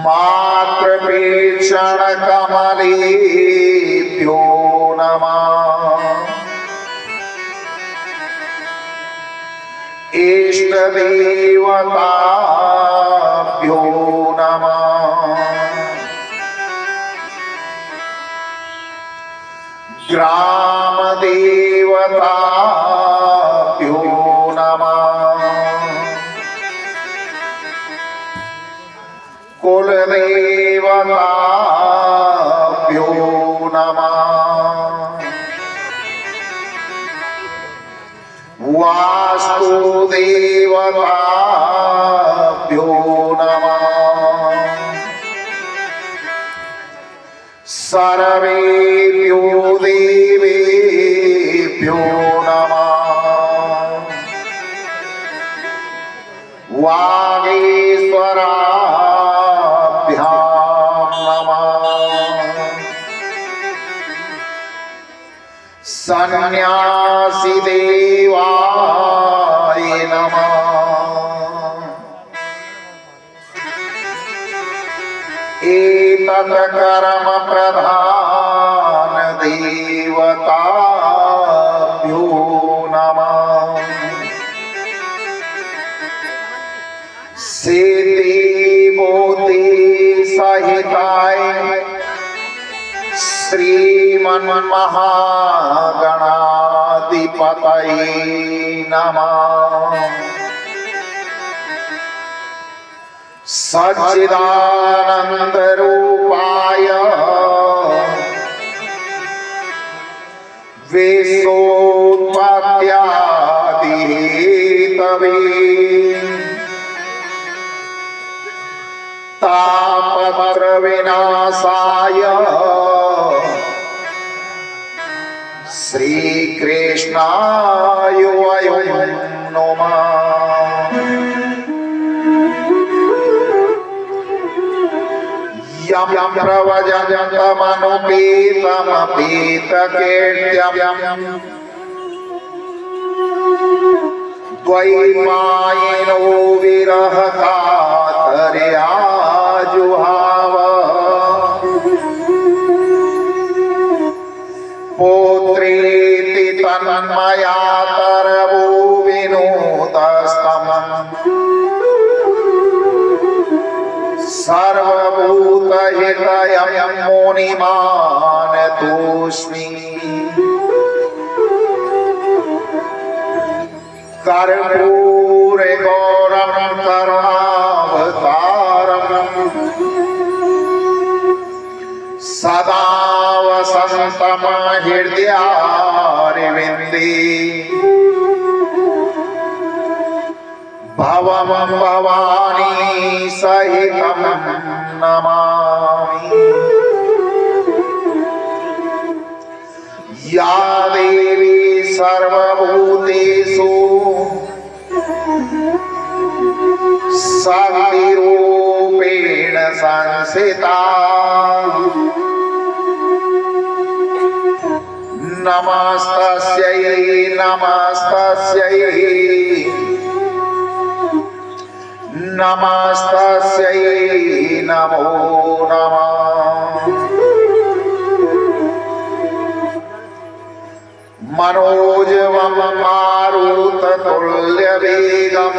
मातृपेक्षण कमलेभ्यो नमः। इष्टदेवताभ्यो नमः। ग्रामदेवताभ्यो नमः। कुलदेवताभ्यो नमः। वास्तुदेवताभ्यो नमः। सर्वेभ्यो देवेभ्यो नमः। वागीश्वराभ्यां नमः। सन्न्यासी देवाय नमः। एतत् कर्म प्रधान देवताभ्यो नमः। सिद्धि बुद्धि सहिताय श्रीमन्महागणाधिपतये नमः। सच्चिदानंद रूपाय विश्वोत्पत्त्यादिहेतवे तापत्र विनाशाय श्रीकृष्णाय वयं नमः। यं प्रव्रजन्तमनुपेतमपेतकीर्त्यं द्वैपायनो विरहकातर्या जुहाव। पुत्रेति तन्मया तरवो विनोदस्तमम् सर्वभूतहितयं मुनिमानतोऽस्मि। कर्पूरे गौरं करुणावतारम् सदा वसन्तं हृदयारविन्दे। भवं भवानी सहितं नमामि। या देवी सर्वभूतेषु शक्तिरूपेण संस्थिता। नमस्तस्यै नमस्तस्यै नमस्तस्यै नमो नमः। मनोजवं मारुततुल्यवेगं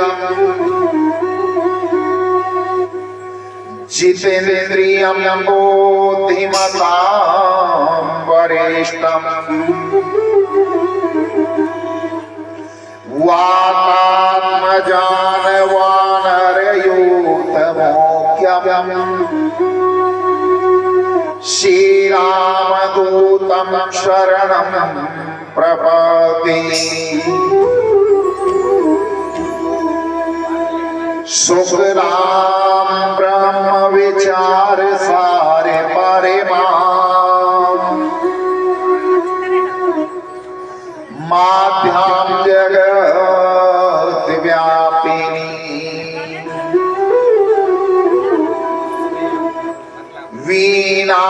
जितेन्द्रियं बुद्धिमतां वरिष्ठम् वातात्मजान वानरयूथमोख्यम् श्रीरामदूतं शरणं प्रपद्ये। सुखदां ब्रह्म विचार सारे परिमां माध्यां जगत व्यापिनी। वीणा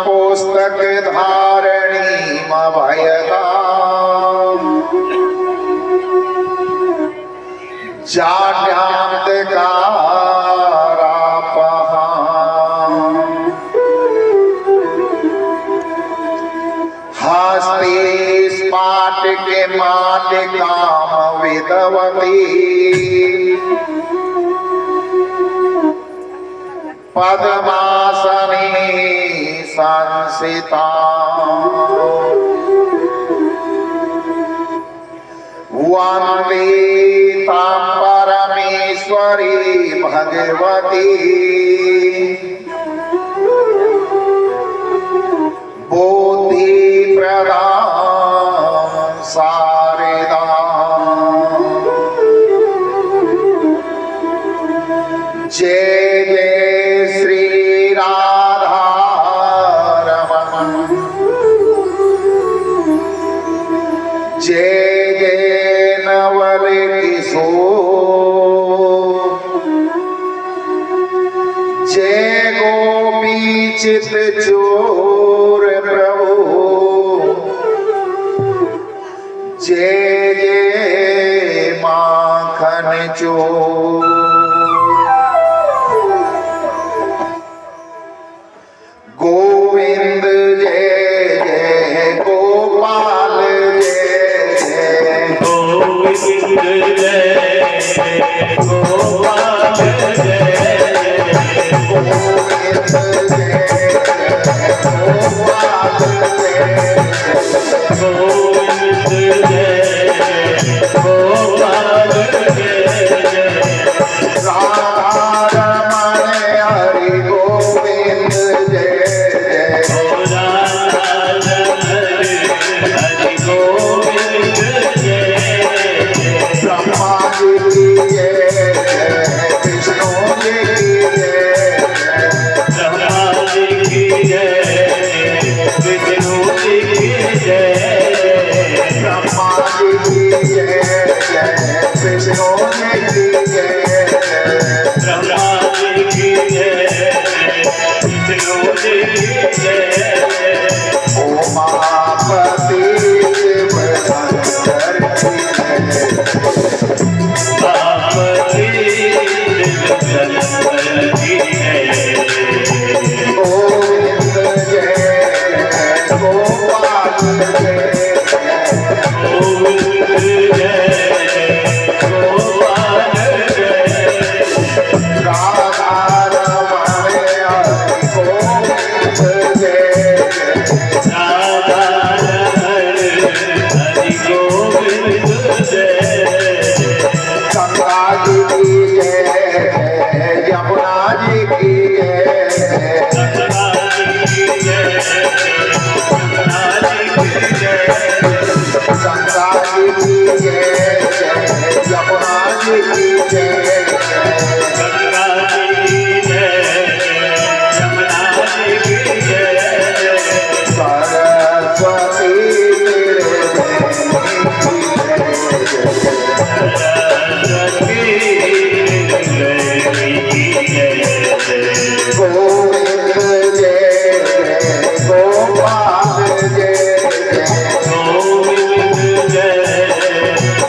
पुस्तक धारणी अभयदाम् जाड्यांतकारापहा समवेतवती पद्मासने संस्थिता वन्दे तां परमेश्वरी भगवती बुद्धिप्रदां शारदां। जय जय श्री राधा रमण, जय जय नवल किशोर, जय गोपी चित चोर प्रभु, जय जय माखन चोर। गोविंद जय जय गोपाल जय जय गोविंद जय गोपाल जय गोविंद जय गोपाल जय गोविंद जय गोपाल जय राधा रमण हरि गोविंद जय जय हरि गोविंद जय ब्रह्मा जी की जय विष्णु जी की जय ब्रह्मा जी की जय विष्णु जी की जय ब्रह्मा जी की जय विष्णु जी की जय ब्रह्मा जी की जय विष्णु जी की जय उमापति शिव शंकर की जय पार्वती शंकर की जय गोविंद जय गोपाल जय गोविंद जय गोपाल जय राधा रमण हरि गोविंद जय राधा रमण हरि गोविंद जय गंगा जी की जय यमुना जी की जय गंगा जी की जय गंगा जी की जय गंगा जी की जय यमुना जी की जय गंगा जी की जय यमुना जी की जय सरस्वती तेरे सरस्वती की जय गोविंद जय गोपाल जय गोविंद जय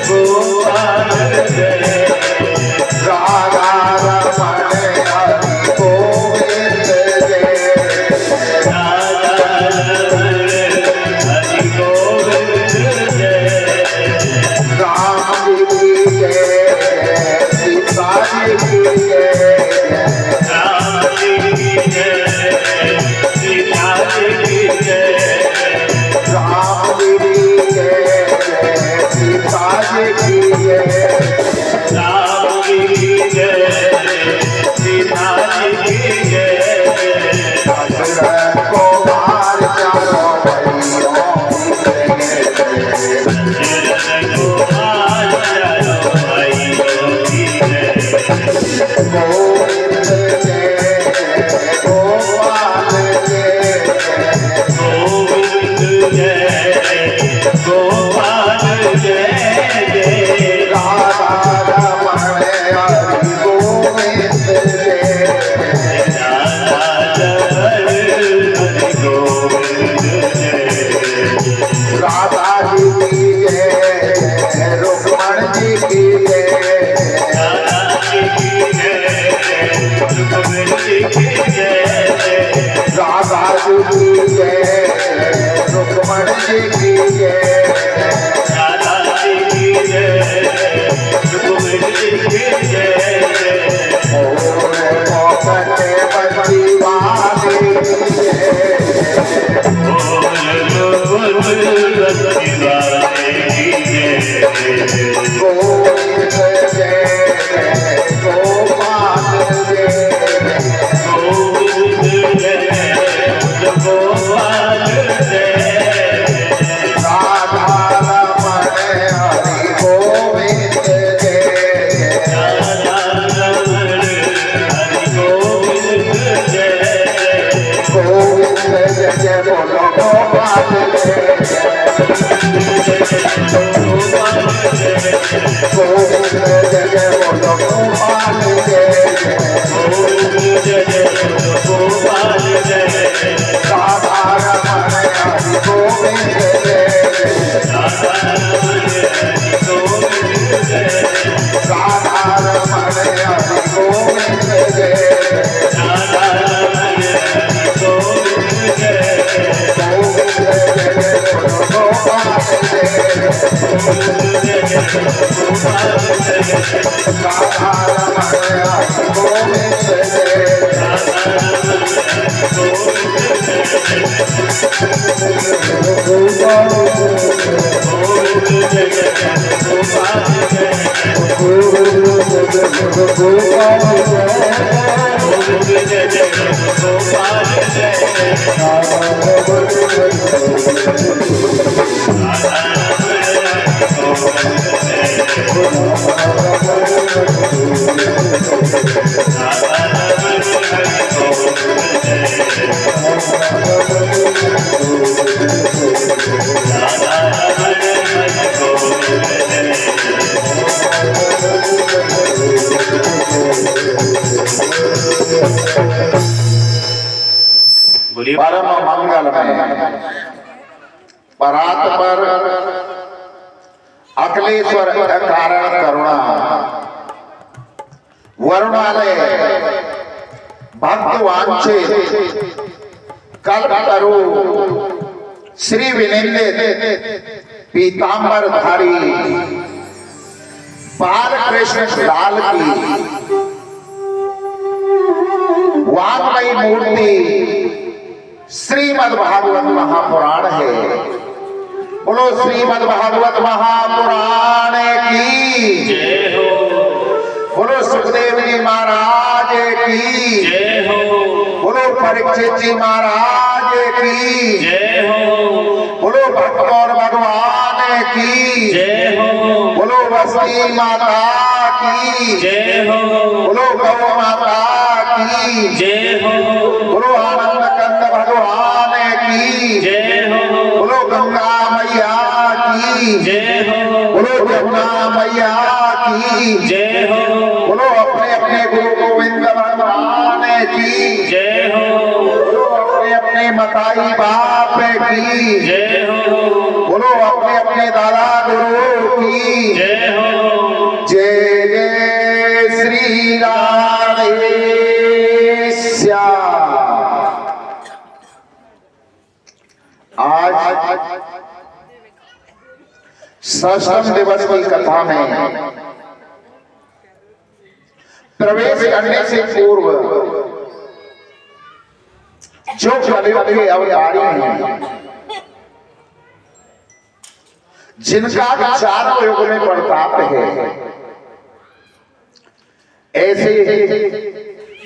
गोपाल जय राधा रमण हरि गोविंद जय राधा रमण हरि गोविंद जय राम जी की जय सीता जी की जय राम जी की जय सीता जी की जय राम जी की जय सीता जी की जय राम जी की जय सीता जी की जय दशरथ कुमार चारों भाइयों की जय कुमार चारों भाइयों की जय गोविंद जय गोपाल जय गोविंद जय गोपाल जय जय राधा रमण हरि गोविंद जय राधा रमण हरि गोविंद जय राधा जी की जय रुक्मण जी की जय राधा जी की जय रुक्मिणी जी की जय राधा जी की जय रुक्मण जी की जय राधा जी की जय गोपाल जय जय गोपाल जय राधा रमण हरि गोविंद जय राधा रमण हरि गोविंद जय राधा रमण हरि गोविंद जय राधा रमण हरि गोविंद जय गोविंद जय गोपाल जय गोविंद जय गोपाल जय राधा रमण हरि गोविंद जय राधा रमण हरि गोविंद जय गोपाल गोविंद जय गोपाल जय गोविंद जय गोपाल जय परम मंगल में परात पर अखिलेश्वर कारण करुणा वरुणालय भक्त वांछित कल्प तरु श्री विनिंदित पीतांबर धारी बाल कृष्ण लाल की वांगमयी मूर्ति श्रीमद् भागवत महापुराण है। बोलो श्रीमद् भागवत महापुराण की जय हो। बोलो सुखदेव जी महाराज की जय हो। बोलो परीक्षित जी महाराज की जय हो। बोलो भक्त और भगवान की जय हो। बोलो वसती माता की जय हो। बोलो गौ माता की जय हो। बोलो आनंद कंद भगवान की जय हो। बोलो गंगा मैया की जय हो। बोलो जमुना मैया की जय हो। बोलो अपने अपने गुरु गोविंद भगवान की जय हो। बोलो अपने अपने मताई बाप की जय हो। बोलो अपने अपने दादा गुरु की जय हो। जय जय श्री राधे श्याम। आज सष्टम दिवस की कथा में प्रवेश करने से पूर्व जो कलयुग के अवतारी हैं, जिनका चारों युग में प्रताप है, ऐसे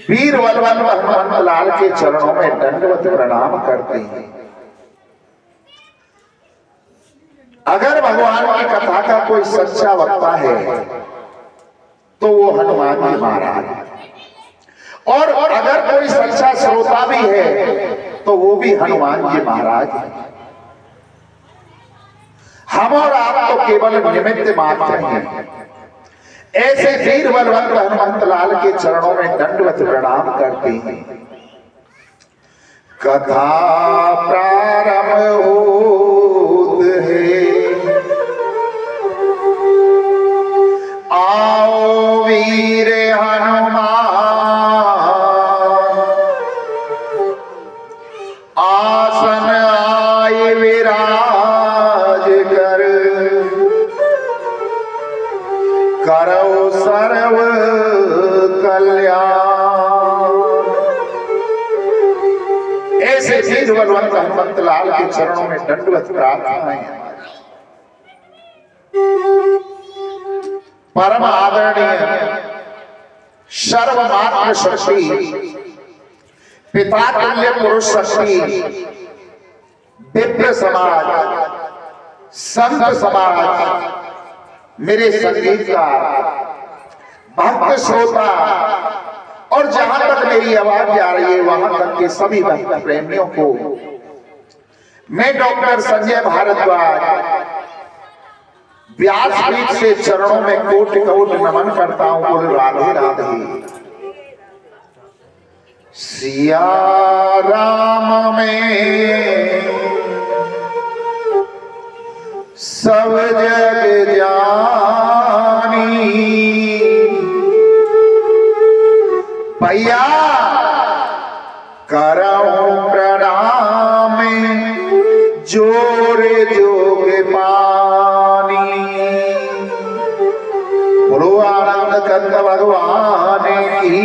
वीर बलवान हनुमंत लाल के चरणों में दंडवत प्रणाम करते हैं। अगर भगवान की कथा का कोई सच्चा वक्ता है तो वो हनुमान जी महाराज, और अगर कोई सच्चा श्रोता भी है तो वो भी हनुमान जी महाराज। हम और आप तो केवल निमित्त मात्र हैं। ऐसे वीर बलवंत हनुमंत लाल के चरणों में दंडवत प्रणाम करते हैं। कथा प्रारंभ होत है, आओ वीर हनुमान आसन आए विराज कर, करो सर्व कल्याण। ऐसे वीर बलवंत हनुमंत लाल के चरणों में दंडवत प्रार्थनाएं। परम आदरणीय सर्वमात्र शक्ति पिता तुल्य पुरुष शक्ति दिव्य समाज संत समाज, मेरे संगीतकार भक्त श्रोता और जहां तक मेरी आवाज जा रही है वहां तक के सभी भक्त प्रेमियों को मैं डॉक्टर संजय भारद्वाज व्यासपीठ से चरणों में कोट कोट नमन करता हूं। बोल राधे राधे। सिया राम में सब जग जानी, भैया करऊं प्रणाम जोर जोग पानी। बोलो आनंद कंद भगवान की,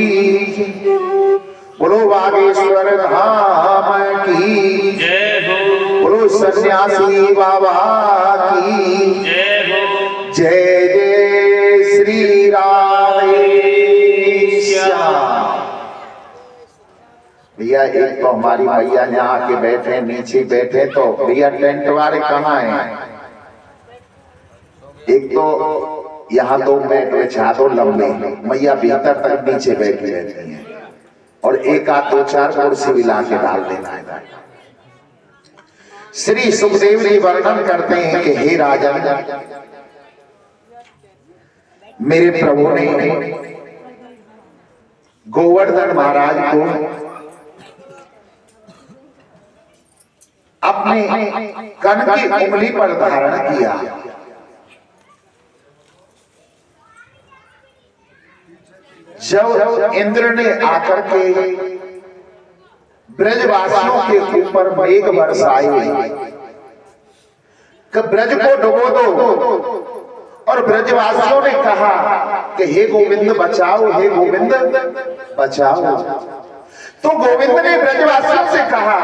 बोलो बागेश्वर धाम की जय हो, बोलो सन्यासी बाबा की जय हो, जय जय श्री राधे श्याम। भैया एक तो हमारी भैया यहाँ के बैठे नीचे बैठे, तो भैया टेंट वाले कहाँ हैं? एक तो यहाँ 2 मैट बिछा दो लंबे, मैया भीतर तक नीचे बैठी रहती है, और एक आध 2-4 कुर्सी भी ला के डाल देना है। श्री सुखदेव जी वर्णन करते हैं कि हे राजन, मेरे प्रभु ने गोवर्धन महाराज को अपने कन की उंगली पर धारण किया। जब इंद्र ने आकर के ब्रजवासियों के ऊपर मेघ बरसाए कि ब्रज को डुबो दो, और ब्रजवासियों ने कहा कि हे गोविंद बचाओ, हे गोविंद बचाओ। तो गोविंद ने ब्रजवासियों से कहा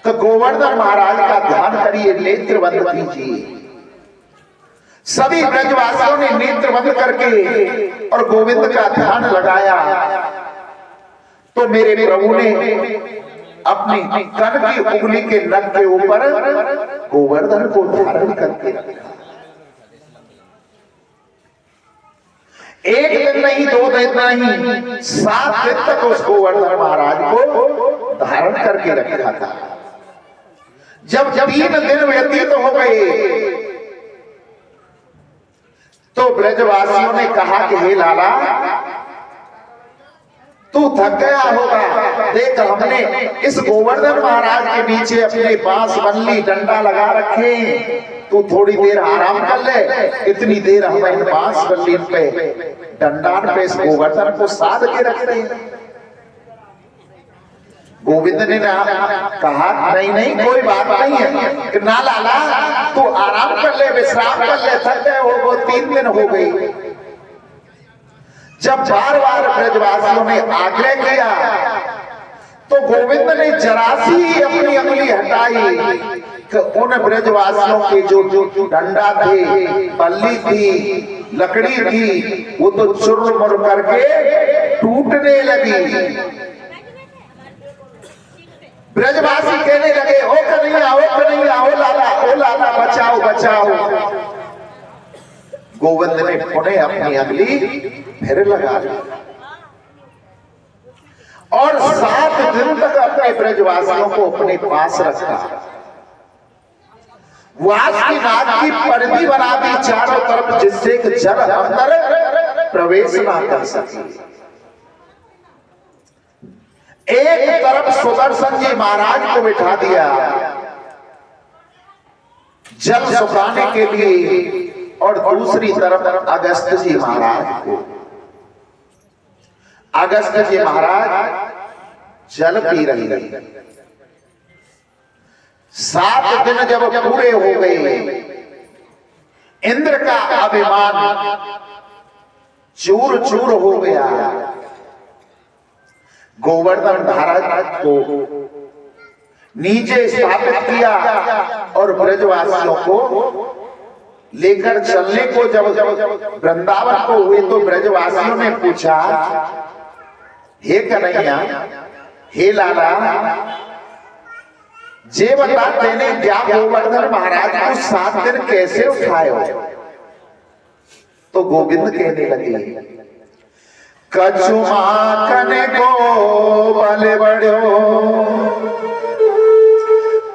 कि गोवर्धन महाराज का ध्यान करिए, नेत्र बंद कीजिए। सभी ब्रजवासियों ने नेत्र बंद करके और गोविंद का ध्यान लगाया, तो मेरे प्रभु ने अपनी कन की उंगली के नख के ऊपर गोवर्धन को धारण करके रखा। 1 दिन नहीं, 2 दिन नहीं, 7 दिन तक उस गोवर्धन महाराज को धारण करके रखा था। जब 3 दिन व्यतीत हो गए तो ब्रजवासियों ने कहा कि हे लाला, तू थक गया होगा, देख हमने इस गोवर्धन महाराज के नीचे अपने बांस बल्ली डंडा लगा रखे, तू थोड़ी देर आराम कर ले। इतनी देर हम इन बांस बल्ली पे डंडा पे इस गोवर्धन को साध के रख रहे हैं। गोविंद ने कहा नहीं नहीं, कोई बात नहीं है, ना लाला तू आराम कर ले, विश्राम कर ले, थक गए हो, वो 3 दिन हो गई। जब बार-बार ब्रजवासियों ने आग्रह किया तो गोविंद ने जरा सी अपनी उंगली हटाई कि उन ब्रजवासियों के जो डंडा थे, बल्ली थी, लकड़ी थी, वो तो चुर-मुर करके टूटने लगी। ब्रजवासी कहने लगे, ओ कन्हैया, ओ लाला बचाओ बचाओ। गोविंद ने पुनः अपनी अगली फिर लगा ली और 7 दिन तक अपने ब्रजवासियों को अपने पास रखा। वास की नाग की परिधि बना दी चारों तरफ, जिससे कि जल अंदर प्रवेश ना कर सके। एक तरफ सुदर्शन जी महाराज को बिठा दिया जल सुखाने के लिए, और दूसरी तरफ अगस्त जी महाराज को। अगस्त जी महाराज जल पी रही है। 7 दिन जब पूरे हो गए, इंद्र का अभिमान चूर चूर हो गया। गोवर्धन महाराज को नीचे स्थापित किया और ब्रजवासियों को लेकर चलने को जब वृंदावन को हुए तो ब्रजवासियों ने पूछा, हे कन्हैया, हे लाला, जे बता तेने क्या गोवर्धन महाराज को 7 दिन कैसे उठाए हो? तो गोविंद कहने लगे, कछुमाकन को बल बड़ो,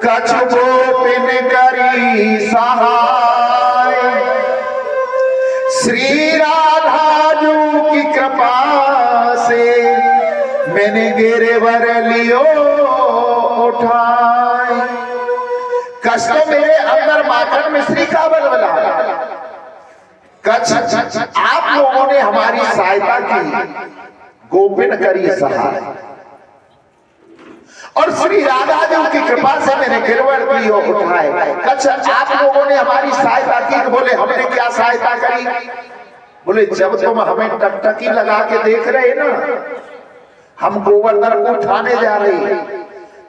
कछु गोपिन करी सहा, श्री राधा जू की कृपा से मैंने गिरवर लियो उठाए। कष्ट मेरे अंदर माखन मिश्री का बलबला, कच्छ आप लोगों ने हमारी सहायता की, गोपिन करी सहाय। और श्री राधा जी की कृपा से मैंने गिरवर लियो उठाए। कच्छ आप लोगों ने हमारी सहायता की। बोले हमने क्या सहायता करी? बोले जब तुम हमें टकटकी लगा के देख रहे ना, हम गोवर्धन को उठाने जा रहे,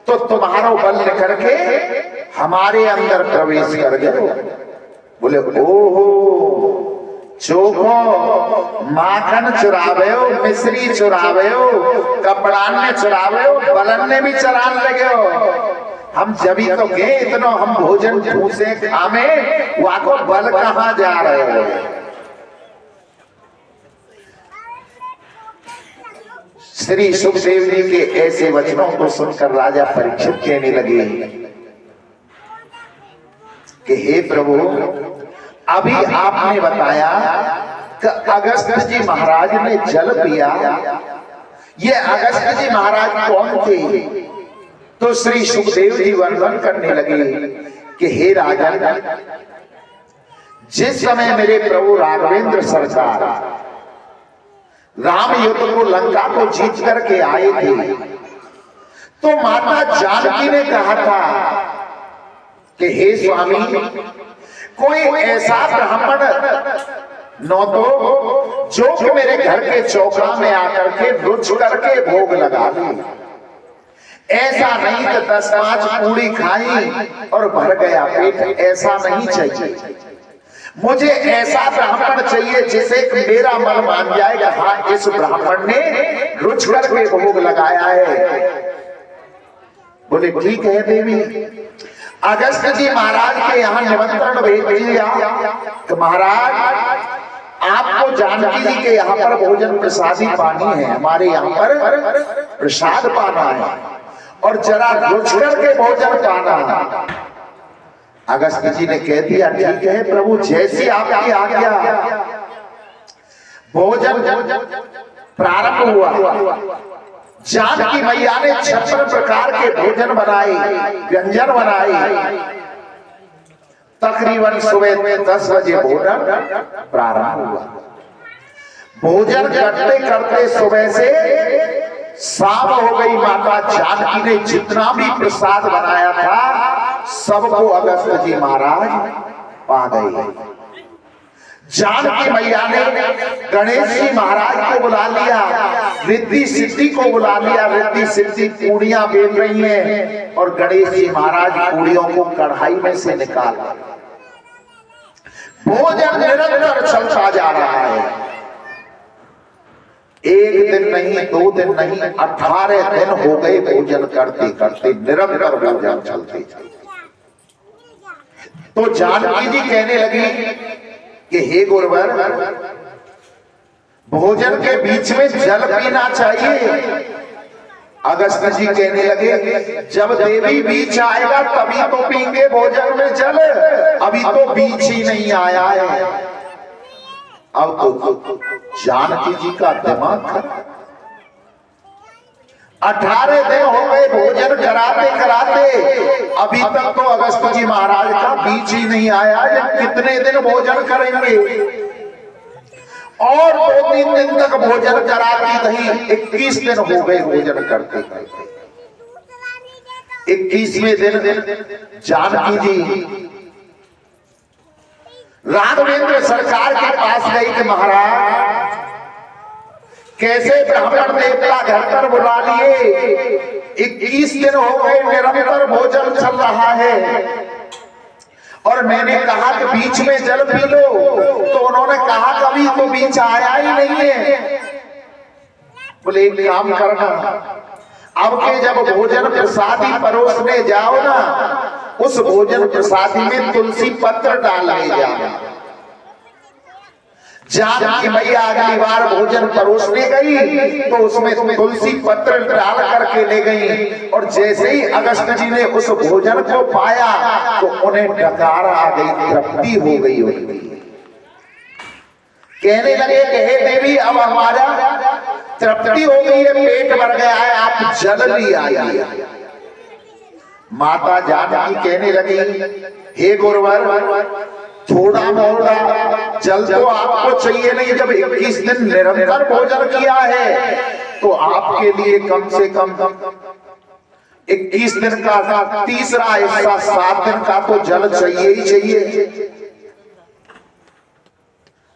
तो तुम्हारा बल करके हमारे अंदर प्रवेश कर गए। बोले ओहो, चोखो माखन चुरावे हो, मिश्री चुरावे हो, कपड़ान ने चुरावे हो, बलन ने भी चरान लगे हो। हम जब ही तो गए इतना हम भोजन ठूसे खामे, वहां को बल कहां जा रहे हो? श्री सुखदेव जी के ऐसे वचनों को सुनकर राजा परीक्षित कहने लगे कि हे प्रभु, अभी आपने बताया कि अगस्त जी महाराज ने जल पिया। ये अगस्त जी महाराज कौन थे? तो श्री सुखदेव जी वर्णन करने लगे कि हे राजन, जिस समय मेरे प्रभु राघवेंद्र सरकार राम युद्ध को लंका को जीत करके आए थे, तो माता जानकी ने कहा था कि हे स्वामी, कोई ऐसा ब्राह्मण न तो जो कि मेरे घर के चौका में आकर के रुच करके भोग लगा दे। ऐसा नहीं कि 10-5 पूड़ी खाई और भर गया पेट, ऐसा नहीं चाहिए। मुझे ऐसा ब्राह्मण चाहिए जिसे मेरा मन मान जाएगा, हाँ इस ब्राह्मण ने रुच करके भोग लगाया है। बोले ठीक है देवी। अगस्त जी महाराज के यहाँ निमंत्रण भेज दिया कि महाराज, आपको जानकी जी के यहाँ पर भोजन प्रसादी पानी है, हमारे यहाँ पर प्रसाद पाना है और जरा रुच करके भोजन पाना है। अगस्त जी ने कह दिया ठीक है प्रभु, जैसी आपकी आज्ञा। भोजन प्रारंभ हुआ। जानकी मैया ने 56 प्रकार के भोजन बनाए, व्यंजन बनाए। तकरीबन सुबह 10 बजे भोजन प्रारंभ हुआ। भोजन करते करते सुबह से शाम हो गई। माता जानकी ने जितना भी प्रसाद बनाया था सबको अगस्त जी महाराज पा गए। जानकी मैया ने गणेश जी महाराज को बुला लिया, रिद्धि सिद्धि को बुला लिया। रिद्धि सिद्धि पूड़ियां बेल रही हैं और गणेश जी महाराज पूड़ियों को कढ़ाई में से निकाल। भोजन निरंतर चलता जा रहा है। एक दिन नहीं, 2 दिन नहीं, 18 दिन हो गए भोजन करते करते, निरंतर भोजन चलते चलते। तो जानकी जी कहने लगी कि हे गुरुवर, भोजन के बीच में जल पीना चाहिए। अगस्त जी कहने लगे जब देवी बीच आएगा तभी तो पीएंगे भोजन में जल, अभी तो बीच ही नहीं आया है। अब तो जानकी जी का दिमाग खराब। 18 दिन हो गए भोजन कराते कराते, अभी तक तो अगस्त जी महाराज का बीच ही नहीं आया। ये कितने दिन भोजन करेंगे? और 2-3 दिन तक भोजन कराती रही। 21 दिन हो गए भोजन करते करते। 21वें दिन जानकी जी राघवेंद्र सरकार के पास गई कि महाराज, कैसे ब्राह्मण देवता घर पर बुला लिए, 21 दिन हो गए निरंतर भोजन चल रहा है और मैंने कहा कि बीच में जल पी लो, तो उन्होंने कहा कभी तो बीच आया ही नहीं है। बोले एक काम करना, अब के जब भोजन प्रसादी परोसने जाओ ना, उस भोजन प्रसादी में तुलसी पत्र डाल ले जाना। जानकी मैया अगली बार भोजन परोसने गई तो उसमें तुलसी पत्र डाल करके ले गई। और जैसे ही अगस्त जी ने उस भोजन को पाया तो उन्हें डकार आ गई, तृप्ति हो गई उनकी। कहने लगे कि हे देवी, अब हमारा तृप्ति हो गई है, पेट भर गया है, आप जल ली आइए। माता जानकी कहने लगी, हे गुरुवर, थोड़ा मोड़ा जल तो आपको चाहिए नहीं, जब 21 दिन निरंतर भोजन किया है तो आपके लिए कम से कम 21 दिन का तीसरा हिस्सा 7 दिन का तो जल चाहिए ही चाहिए।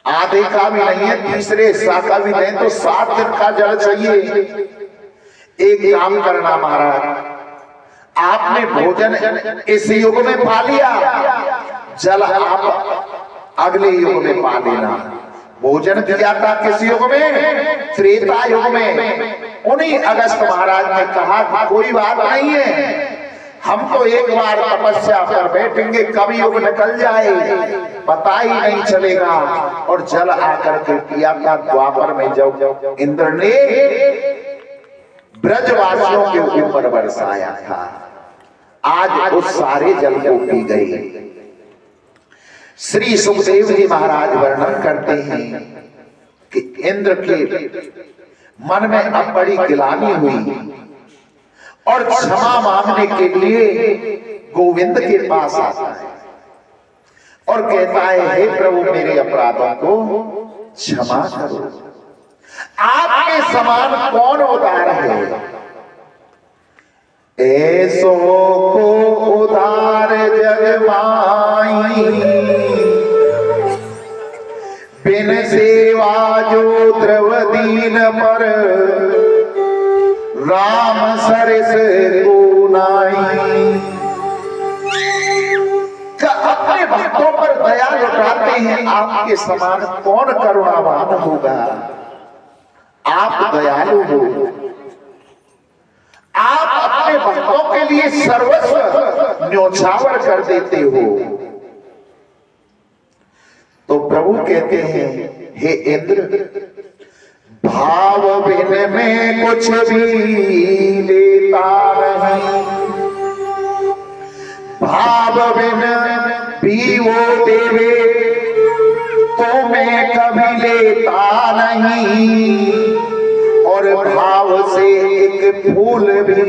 आधे का भी नहीं है, तीसरे हिस्सा का भी नहीं तो 7 दिन का जल चाहिए। एक काम करना महाराज, आपने भोजन इस युग में पा लिया, जल आप अगले युग में पा लेना। भोजन किया था किस युग में? त्रेता युग में। उन्हीं अगस्त महाराज ने कहा कोई बात नहीं है, हम तो एक बार तपस्या कर बैठेंगे, कब युग निकल जाए पता ही नहीं चलेगा। और जल आकर के पिया था द्वापर में, जब इंद्र ने ब्रजवासियों के ऊपर बरसाया था, आज उस सारे जल को पी गई। श्री सुखदेव जी महाराज वर्णन करते हैं कि इंद्र के मन में अब बड़ी गिलानी हुई और क्षमा मांगने के लिए गोविंद के पास आता है और कहता है, हे प्रभु, मेरे अपराधों को क्षमा करो। आपके समान कौन उदार है? ऐसो को उदार जग माई, बिन सेवा जो द्रवदीन पर, राम सरस को नाई। अपने भक्तों पर दया लुटाते हैं, आपके समान कौन करुणावान होगा? आप दयालु हो, आप अपने भक्तों के लिए सर्वस्व न्योछावर कर देते हो। तो प्रभु कहते हैं, हे इंद्र, भाव बिन में कुछ भी लेता नहीं, भाव बिन भी वो देवे तो मैं कभी लेता नहीं, और भाव से एक फूल भी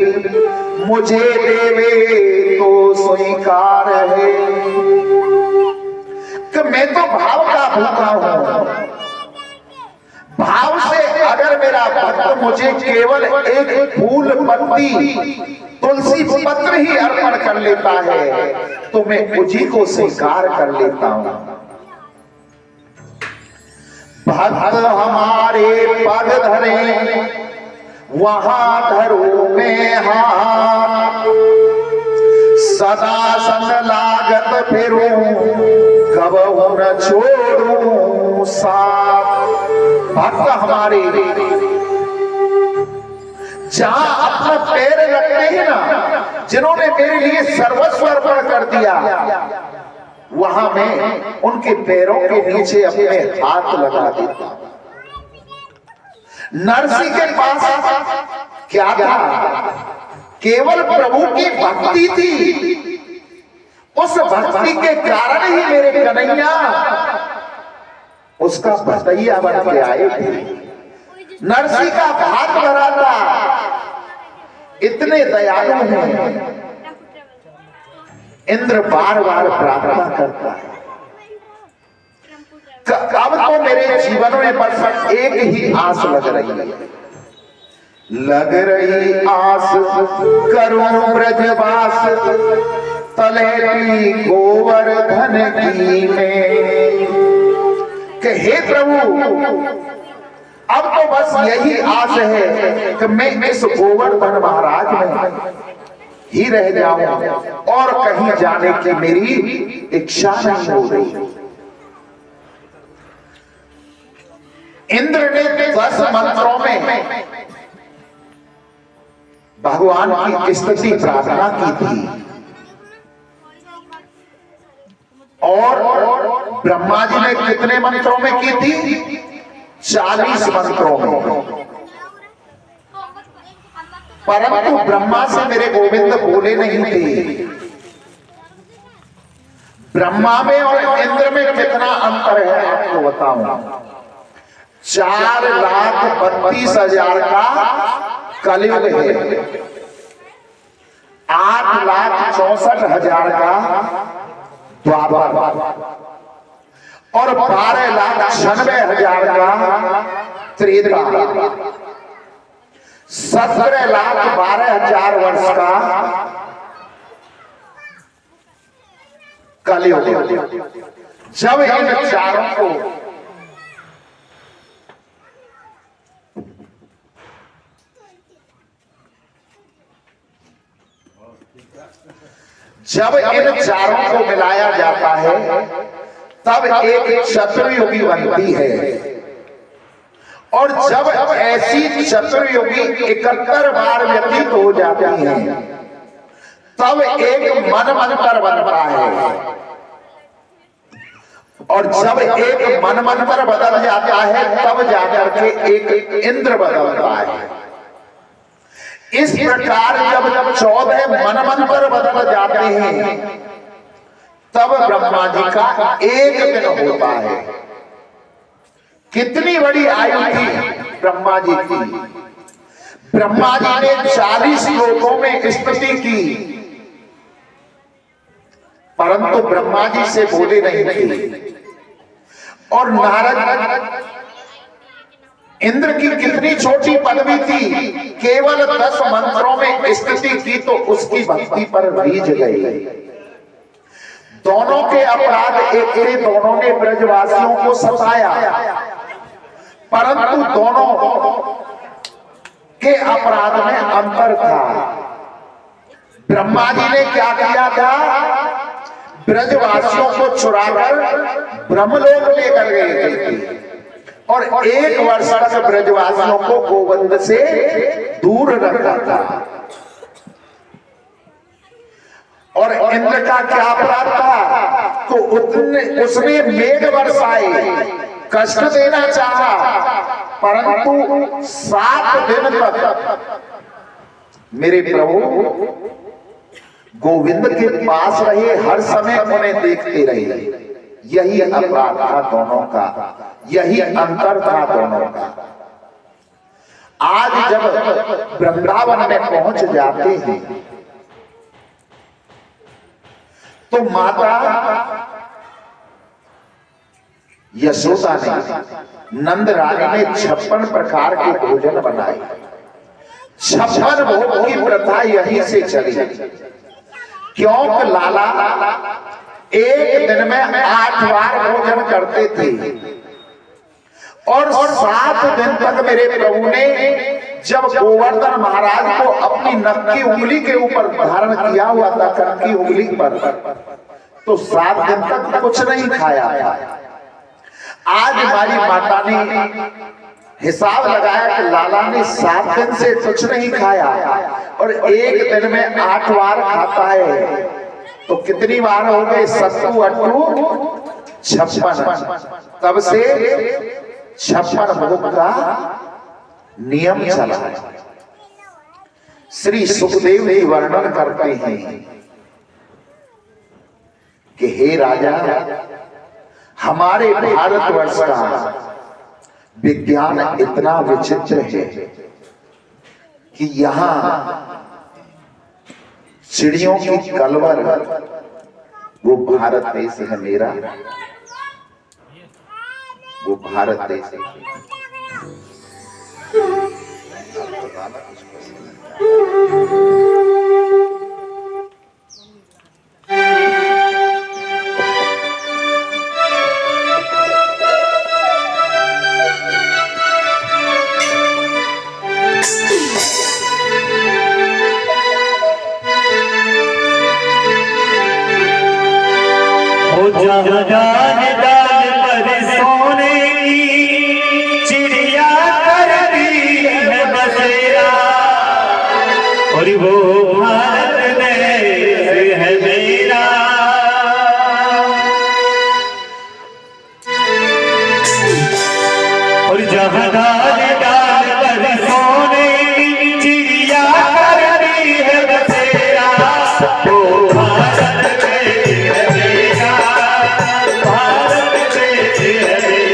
मुझे देवे तो स्वीकार है। कि मैं तो भाव का भूखा हूं, भाव से अगर मेरा भक्त मुझे केवल एक फूल, पत्ती, तुलसी पत्र ही अर्पण कर लेता है तो मैं उसी को स्वीकार कर लेता हूं। भक्त हमारे पग धरे वहां धरो में हाथ, सदा संग लागत फिरूं कबहू न छोड़ूं साथ। भक्त हमारे जहां अपना पैर रखते हैं ना, जिन्होंने मेरे लिए सर्वस्व अर्पण कर दिया, वहां मैं उनके पैरों के नीचे अपने हाथ लगा देता। नरसी के पास क्या था? केवल प्रभु की भक्ति थी, उस भक्ति के कारण ही मेरे कन्हैया उसका भतैया बन के आए थे। नरसी का भाग भरा था, इतने दयालु हैं। इंद्र बार बार प्रार्थना करता है, अब तो मेरे जीवन में बस एक ही आस लग रही है, लग रही आस करूं ब्रजवास, तलहटी गोवर्धन की में। कि हे प्रभु, अब तो बस यही आस है कि मैं इस गोवर्धन महाराज में ही रह जाऊं और कहीं जाने की मेरी इच्छा नहीं हो रही। इंद्र ने 10 मंत्रों में भगवान की स्तुति प्रार्थना की थी और ब्रह्मा जी ने कितने मंत्रों में की थी? 40 मंत्रों में। परंतु ब्रह्मा से मेरे गोविंद बोले नहीं थे। ब्रह्मा में और इंद्र में कितना अंतर है आपको बताऊं। 4,32,000 का कलयुग है, 8,64,000 का द्वापर और 12,96,000 का त्रेता, 17,12,000 वर्ष का कलयुग। जब इन चारों को मिलाया जाता है तब एक चतुर्युगी बनती है। और जब ऐसी चतुर्युगी 71 बार व्यतीत हो जाती है तब एक मनमंत्र बनता है। और जब एक मनमंत्र बदल जाता है तब जाकर के एक इंद्र बदलता है। इस प्रकार जब 14 मनमंत्र बदल जाते हैं तब ब्रह्मा जी का एक दिन होता है। कितनी बड़ी आयु थी ब्रह्मा जी की। ब्रह्मा जी ने 40 लोकों में स्तुति की परंतु ब्रह्मा जी से बोले नहीं थी। और नारद इंद्र की कितनी छोटी पदवी थी, केवल 10 मंत्रों में स्तुति की तो उसकी भक्ति पर रीझ गई। दोनों के अपराध एक थे, दोनों ने ब्रजवासियों को सताया परंतु दोनों के अपराध में अंतर था। ब्रह्मा जी ने क्या किया था, ब्रजवासियों को चुराकर ब्रह्मलोक लेकर गए थे और 1 वर्ष तक ब्रजवासियों को गोविंद से दूर रखा था। और इंद्र का क्या अपराध था, तो उसने मेघ वर्षाए कष्ट देना चाहा परंतु 7 दिन तक मेरे प्रभु गोविंद के पास रहे, हर समय उन्हें देखते रहे। यही अपराध था दोनों का, यही अंतर था दोनों का। आज जब वृंदावन में पहुंच जाते हैं तो माता यशोदा ने, नंद रानी ने 56 प्रकार के भोजन बनाए। 56 भोग की प्रथा यहीं से चली, क्योंकि लाला एक दिन में 8 बार भोजन करते थे और 7 दिन तक मेरे प्रभु ने जब गोवर्धन महाराज को अपनी नख की उंगली के ऊपर धारण किया हुआ था, कन की उंगली पर, तो 7 दिन तक कुछ नहीं खाया था। आज हमारी माता ने हिसाब लगाया कि लाला ने 7 दिन से कुछ नहीं खाया और एक दिन में 8 बार खाता है, तो कितनी बार हो गए, 7 8 56। तब से 56 भोग का नियम चला है। श्री सुखदेव जी वर्णन करते हैं कि हे राजा, हमारे भारतवर्ष का विज्ञान इतना विचित्र है कि यहाँ चिड़ियों की कलवर, वो भारत देश है मेरा, वो भारत देश है। जहाँ जान डाल पर सोने की चिड़िया करती है बसेरा, और वो भारत देश है मेरा। और जहाँ जान डाल पर सोने की चिड़िया करती है बसेरा, वो भारत देश है मेरा।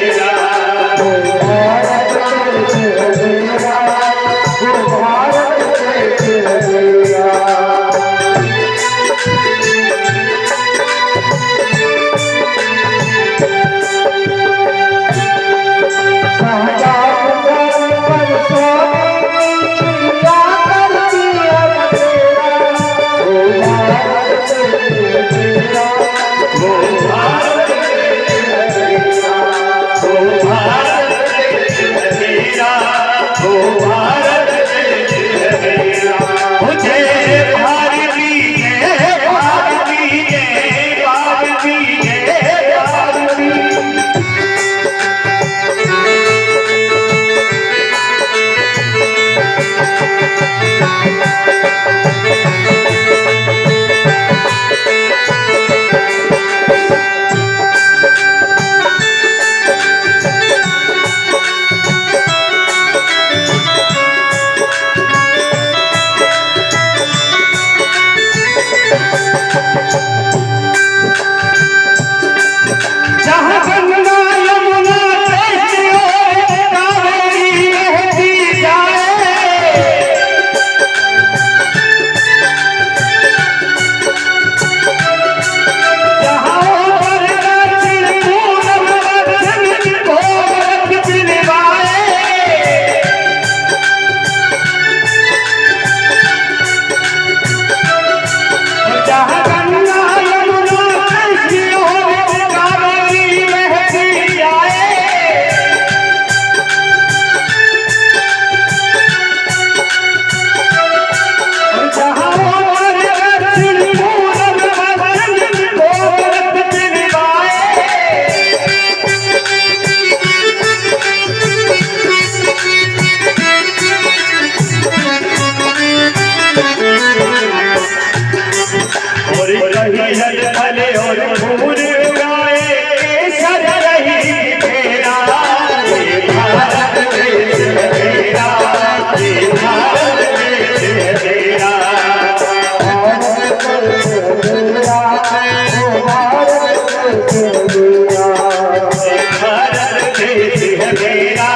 मेरा,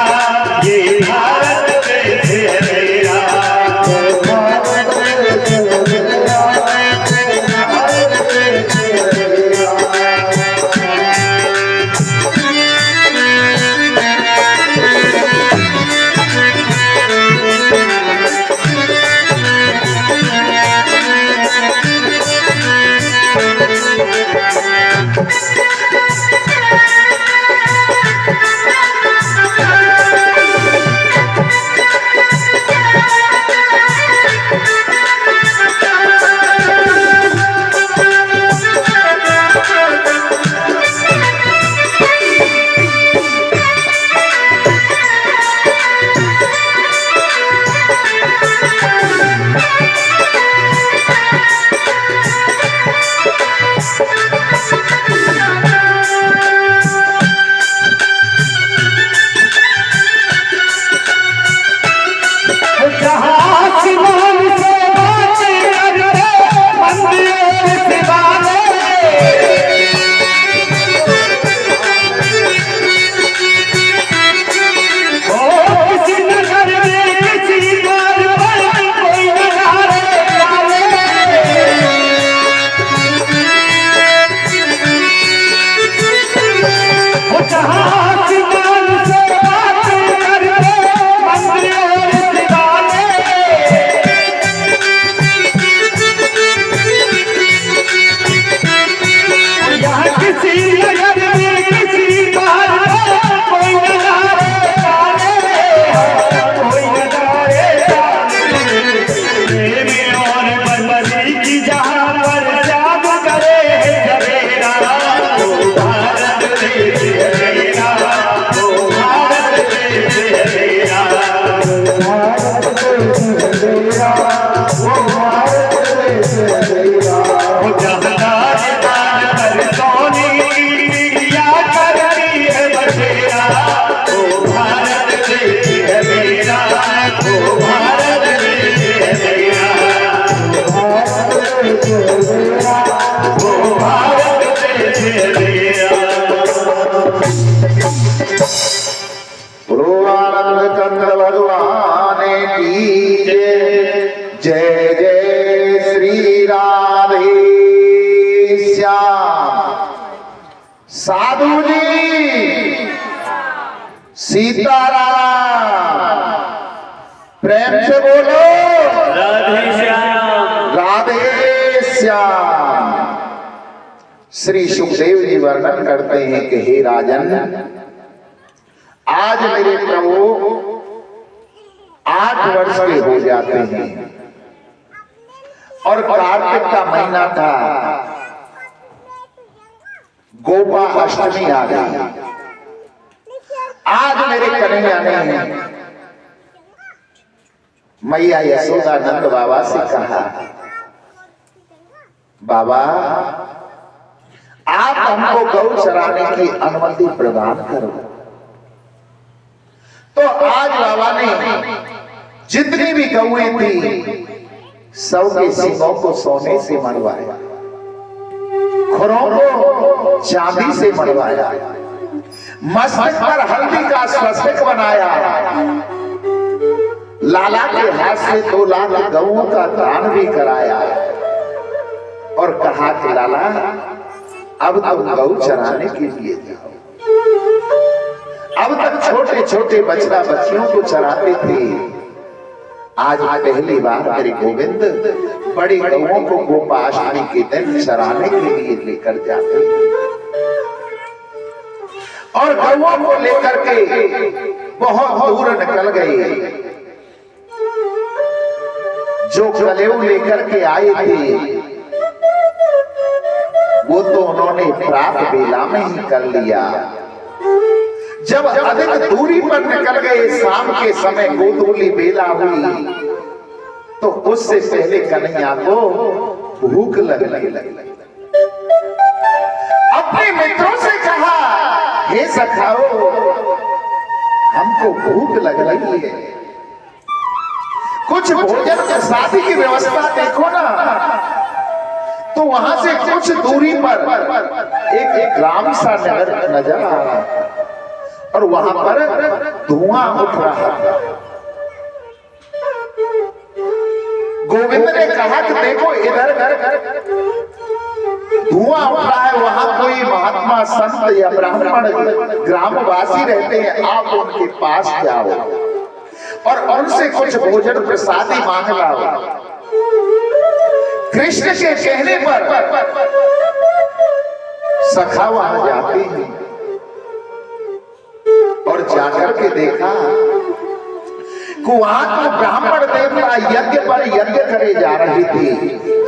ये भारत देश है मेरा। भगवान की जय। जय जय श्री राधे श्याम। साधु जी सीताराम, प्रेम से बोलो राधे श्याम। राधे श्याम। श्री सुखदेव जी वर्णन करते हैं कि हे राजन, आज मेरे प्रभु 8 वर्ष के हो जाते हैं और कार्तिक का महीना था, गोपा अष्टमी आ गई। आज मेरे कन्हैया ने मैया यशोदा नंद बाबा से कहा, बाबा आप हमको गौ चराने की अनुमति प्रदान करो। तो आज बाबा ने जितनी भी गौएं थी सबके सींगों को सोने से मढ़वाया, खुरों को चांदी से मढ़वाया, मस्तक पर हल्दी का स्वस्तिक बनाया, लाला के हाथ से 2 लाख गौओं का दान भी कराया और कहा कि लाला अब तुम गौ चराने के लिए जाओ। अब तक छोटे छोटे बछड़ा बच्चियों को चराते थे, आज पहली बार मेरे गोविंद बड़ी गौओं को गोपाष्टमी के दिन चराने के लिए लेकर जाते हैं और गौओं को लेकर के बहुत दूर निकल गए। जो कलेऊ लेकर के आए थे वो तो उन्होंने प्रात बेला में ही कर लिया। जब अधिक दूरी पर निकल गए, शाम के समय गोधूली बेला हुई, तो उससे पहले कन्हैया को भूख लगने लगी। अपने मित्रों से कहा, हे सखाओ हमको भूख लग रही है, कुछ भोजन के शादी की व्यवस्था देखो ना। तो वहां से कुछ दूरी पर एक ग्राम सा नगर नजर आ रहा, और वहां पर धुआं उठ रहा था। गोविंद ने कहा कि देखो इधर धुआं उठ रहा है, वहां कोई महात्मा संत या ब्राह्मण ग्रामवासी रहते हैं, आप उनके पास जाओ और उनसे कुछ भोजन प्रसादी मांग लाओ। कृष्ण के कहने पर सखा वहां जाते हैं और जाकर के देखा कि वहां तो ब्राह्मण देवता यज्ञ पर यज्ञ करे जा रहे थे,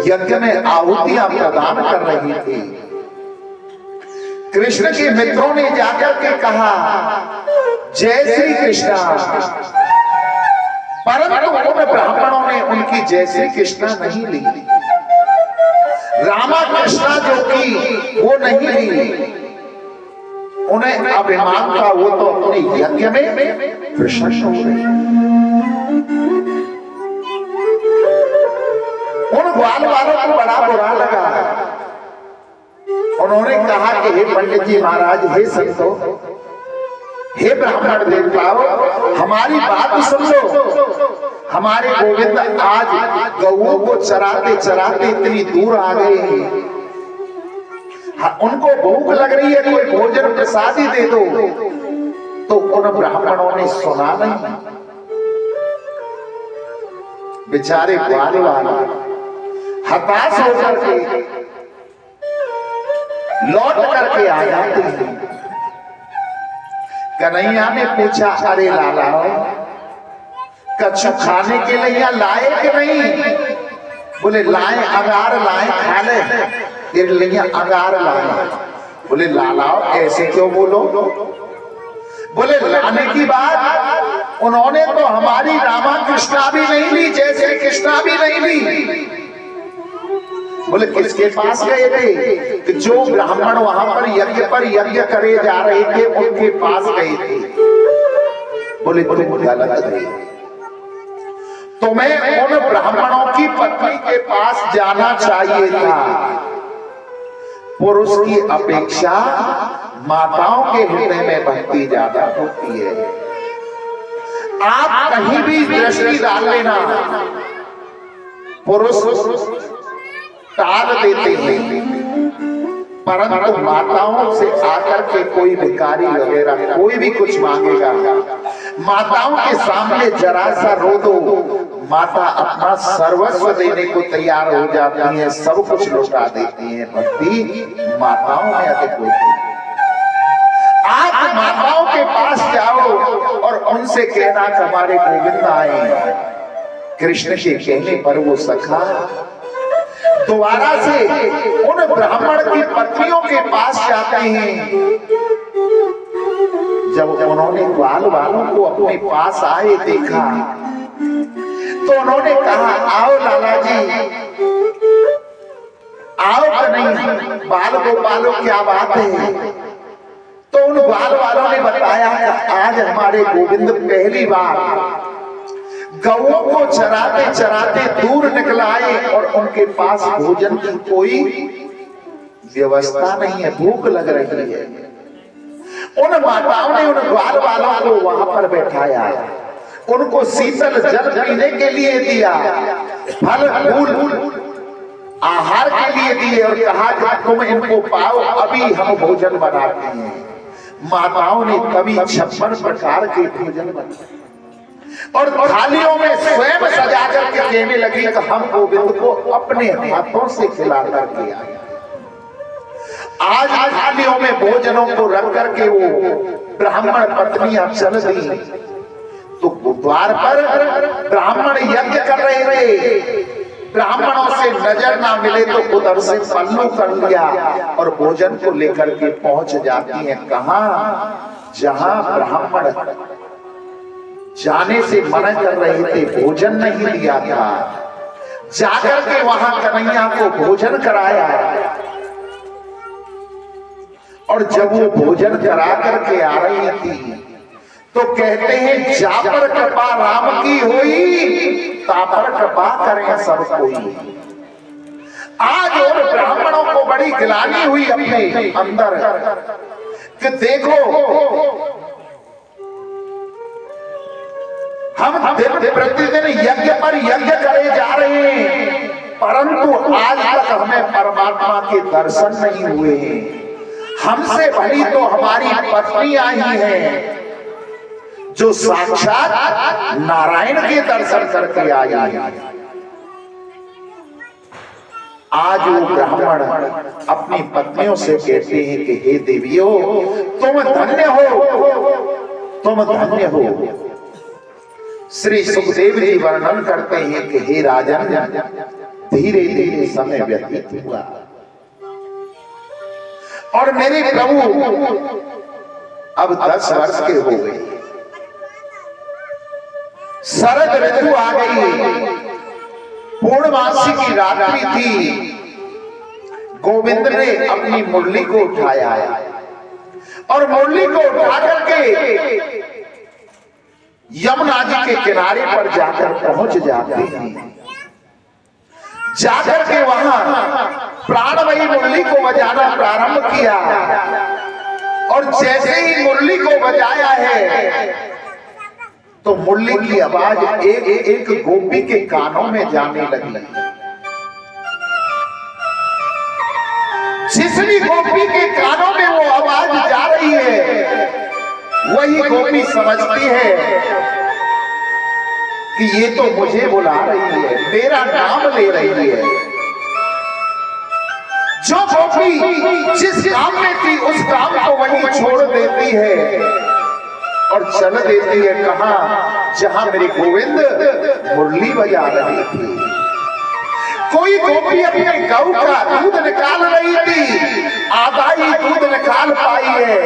यज्ञ में आहुतियां प्रदान कर रही थी। कृष्ण के मित्रों ने जाकर के कहा जय श्री कृष्णा, परंतु उन ब्राह्मणों ने उनकी जय श्री कृष्णा नहीं ली, रामा कृष्णा जो की वो नहीं ली। उन्हें अभिमान था, वो तो अपने यज्ञ में प्रशंस हो रहे। उन ग्वाल वालों को बड़ा बुरा लगा। उन्होंने कहा कि हे पंडित जी महाराज, हे संतों, हे ब्राह्मण देवताओं, हमारी बात सुन लो। हमारे गोविंद आज गौओं को चराते चराते इतनी दूर आ गए हैं, उनको भूख लग रही है, कोई भोजन प्रसादी दे दो। तो उन ब्राह्मणों ने सुना नहीं। बेचारे ग्वाल वाला हताश होकर के लौट करके आ जाते हैं। कन्हैया ने पूछा, अरे लाला कच्छु खाने के लिए यहाँ लाए कि नहीं? बोले लाए, अगार लाए, खा ले। तेरे लिए अगार लाए। बोले लाला ऐसे क्यों बोलो? बोले लाने की बात, उन्होंने तो हमारी रामा कृष्णा भी नहीं ली, जय श्री कृष्णा भी नहीं ली। बोले किसके पास गए थे? कि जो ब्राह्मण वहां पर यज्ञ करे जा रहे थे उनके पास गए थे। बोले तुम गलत गए, तुम्हें उन ब्राह्मणों की पत्नी के पास जाना चाहिए था। पुरुष की अपेक्षा माताओं के हृदय में भक्ति ज्यादा होती है। आप कहीं भी दृष्टि डाल लेना, पुरुष टाल देते हैं, परंतु माताओं से आकर के कोई भिखारी वगैरह कोई भी कुछ मांगेगा, माताओं के सामने जरा सा रो दो, माता अपना सर्वस्व देने को तैयार हो जाती है, सब कुछ लौटा देती है। भक्ति माताओं में अधिक होती है। आप माताओं के पास जाओ और उनसे कहना कि हमारे गोविंद आए। कृष्ण के कहने पर वो सखा दोबारा से उन ब्राह्मण की पत्नियों के पास जाते हैं। जब उन्होंने ग्वाल वालों को अपने पास आए देखा तो उन्होंने कहा, आओ लाला जी, आओ कि नहीं, बाल गोपालो क्या बात है? तो उन ग्वाल वालों ने बताया कि आज हमारे गोविंद पहली बार गौओं को चराते चराते दूर निकल आए और उनके पास भोजन की कोई व्यवस्था नहीं है, भूख लग रही है। उन माताओं ने उन ग्वाल वालों को वहां पर बैठाया, उनको शीतल जल पीने के लिए दिया, फल फूल आहार के लिए दिए और कहा कि तुम इनको पाओ, अभी हम भोजन बनाते हैं। माताओं ने कभी 56 प्रकार के भोजन बनाए और थालियों में स्वयं सजा करके कहने लगी कि हम गोविंद को अपने हाथों से खिला करके आए। आज थालियों में भोजनों को रख करके वो ब्राह्मण पत्नियां चल दी तो द्वार पर ब्राह्मण यज्ञ कर रहे थे। ब्राह्मणों से नजर ना मिले तो उधर से पल्लू कर लिया और भोजन को लेकर के पहुंच जाती हैं। कहां? जहां ब्राह्मण जाने से मना कर रहे थे, भोजन नहीं दिया था, जाकर के वहां कन्हैया को भोजन कराया। और जब वो भोजन करा करके आ रही थी तो कहते हैं, जापर कृपा राम की हुई, तापर कृपा करें सब कोई। आज और ब्राह्मणों को बड़ी गिलानी हुई अपने अंदर कि देखो हम दिन प्रतिदिन यज्ञ पर यज्ञ करे जा रहे हैं, परंतु आज तक हमें परमात्मा के दर्शन नहीं हुए हैं। हमसे बड़ी तो हमारी पत्नियां ही हैं जो साक्षात नारायण के दर्शन करके आई है। आज वो ब्राह्मण अपनी पत्नियों से कहते हैं कि हे देवियों, तुम धन्य हो, तुम धन्य हो। श्री सुखदेव जी वर्णन करते हैं कि हे राजन, धीरे धीरे समय व्यतीत हुआ और मेरे प्रभु अब 10 वर्ष के हो गए। शरद ऋतु आ गई, पूर्णमासी की रात्रि थी। गोविंद ने अपनी मुरली को उठाया और मुरली को उठा करके यमुना जी के किनारे पर जाकर पहुंच जाते हैं। जाकर के वहां प्राणमयी मुरली को बजाना प्रारंभ किया और जैसे ही मुरली को बजाया है तो मुरली की आवाज एक गोपी के कानों में जाने लगी। जिस भी गोपी के कानों में वो आवाज जा रही है, वही गोपी समझती है कि ये तो मुझे बुला रही है, मेरा नाम ले रही है। जो गोपी जिस काम में थी उस काम को वही छोड़ देती है और चल देती है कहां, जहां मेरे गोविंद मुरली बजा रही थी। कोई गोपी अपने गऊ का दूध निकाल रही थी, आधा ही दूध निकाल पाई है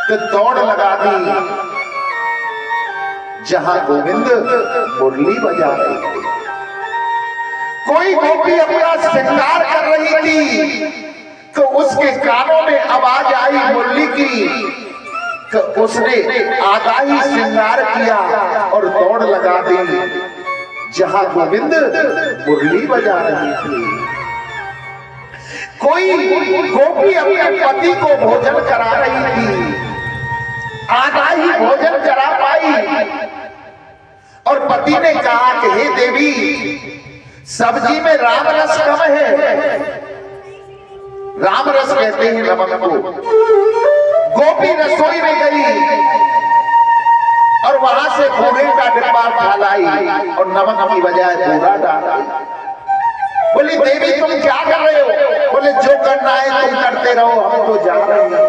तो दौड़ लगा दी जहां गोविंद मुरली बजा रही थी। कोई गोपी अपना श्रृंगार कर रही थी तो उसके कानों में आवाज आई मुरली की, तो उसने आधा ही श्रृंगार किया और दौड़ लगा दी जहां गोविंद मुरली बजा रही थी। कोई गोपी अपने पति को भोजन करा रही थी, आधा ही भोजन करा पाई और पति ने कहा कि हे देवी, सब्जी में राम रस कम है। राम रस कहते हैं नमक को। गोपी रसोई में गई और वहां से बूढ़े का डिब्बा उठा लाई और नमक की बजाय बूढ़ा डाला। बोली देवी तुम क्या कर रहे हो? बोले जो करना है तुम करते रहो, हम तो जा रहे हैं।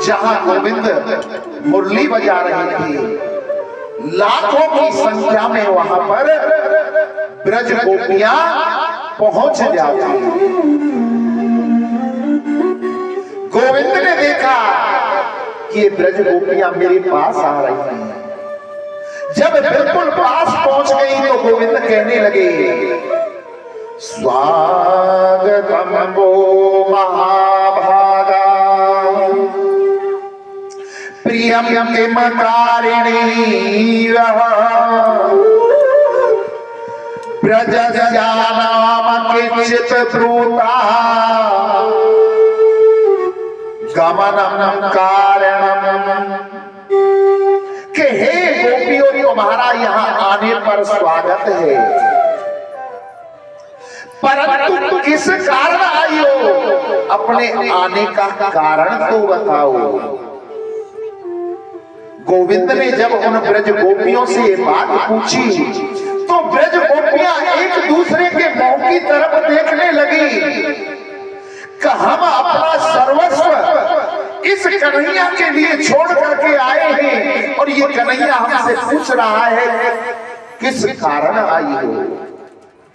जहां गोविंद मुरली बजा रही थी, लाखों की संख्या में वहां पर ब्रज गोपियां पहुंच जाती। गोविंद ने देखा कि ये ब्रज गोपियां मेरे पास आ रही हैं। जब बिल्कुल पास पहुंच गई तो गोविंद कहने लगे, स्वागतम वो महाभागा प्रियम किम कारिणी ब्रजस्यानाम किंचित ब्रूता गमनम कारणम। कि हे गोपियों, तुम्हारा यहाँ आने पर स्वागत है, परंतु किस कारण आई हो? अपने आने का कारण तो बताओ। गोविंद ने जब उन ब्रज गोपियों से ये बात पूछी तो ब्रज गोपियां एक दूसरे के मुंह की तरफ देखने लगी कि हम अपना सर्वस्व इस कन्हैया के लिए छोड़ करके आए हैं और ये कन्हैया हमसे पूछ रहा है किस कारण आई हो?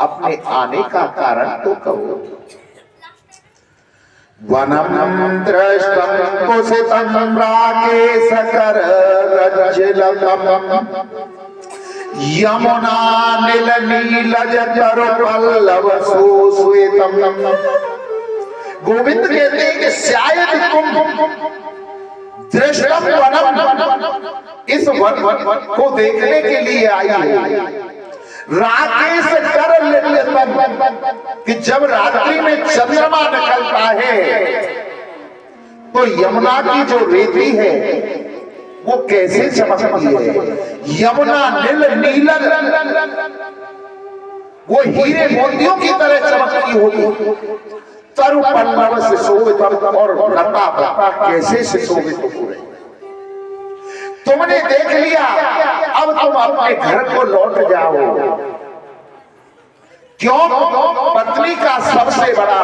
अपने आने का कारण तो कहो। वनम दृष्टम कुसितम राकेश कर रज्जिलतम यमुना नील नीलज तरु पल्लव सुश्वेतम। गोविंद कहते हैं कि शायद तुम दृष्टम वनम, इस वन को देखने के लिए आई हो। राकेश कर लेतम, कि जब रात्रि में चंद्रमा निकलता है तो यमुना की जो रेती है वो कैसे चमकती है, यमुना नील नीलल, वो हीरे मोतियों की तरह चमकती होगी। तरु पल्लव से शोभित और लता पता कैसे से शोभित पूरे। तुमने देख लिया, अब तुम अपने घर को लौट जाओ। क्यों? पत्नी का सबसे बड़ा